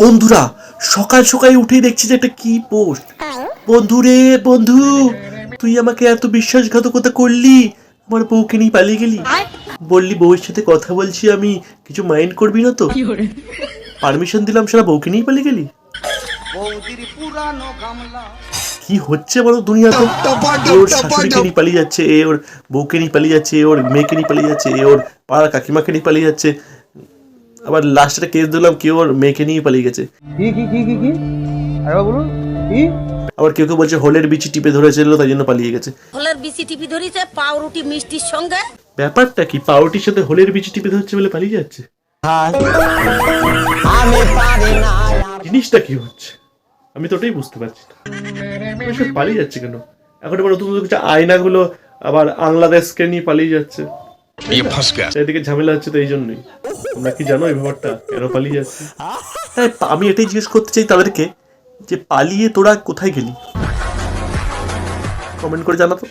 বন্ধুরা সকাল সকাল উঠেই দেখছি যে একটা কি পোস্ট। বন্ধু রে বন্ধু, তুই আমাকে এত বিশ্বাসঘাতকতা করলি, আমার বউকে নিয়ে পালিয়ে গেলি। বললি বউয়ের সাথে কথা বলছি আমি, কিছু মাইন্ড করবি না তো? পারমিশন দিলাম, সারা বউকে নিয়ে পালিয়ে গেলি। কি হচ্ছে বলো দুনিয়াতে? ওর শাশুড়িকে নিয়ে পালিয়ে যাচ্ছে, এ ওর বউকে নিয়ে পালিয়ে যাচ্ছে, ওর মেয়েকে নিয়ে পালিয়ে যাচ্ছে, এ ওর পাড়ার কাকিমাকে নিয়ে পালিয়ে যাচ্ছে। আবার লাস্টে কেস দিলাম কেউ ওর মেয়েকে নিয়ে পালিয়ে গেছে। আবার কেউ কেউ বলছে হোলের বিচি টিপে ধরেছিল তাই জন্য পালিয়ে গেছে। হোলের বিচি টিপে ধরেছে পাউরুটি মিষ্টির সঙ্গে। ব্যাপারটা কি, পাউরুটির সাথে হোলের বিচি টিপে ধরছে বলে পালিয়ে যাচ্ছে? জিনিসটা কি হচ্ছে আমি তো ওটাই বুঝতে পারছি না, সব পালিয়ে যাচ্ছে কেন? এখন আবার নতুন নতুন আয়নাগুলো আবার বাংলাদেশকে নিয়ে পালিয়ে যাচ্ছে। এদিকে ঝামেলা হচ্ছে তো এই জন্যই। তোমরা কি জানো এই ব্যাপারটা কেন পালিয়ে যাচ্ছে? হ্যাঁ, আমি এটাই জিজ্ঞেস করতে চাই তাদেরকে যে পালিয়ে তোরা কোথায় গেলি, কমেন্ট করে জানাতো।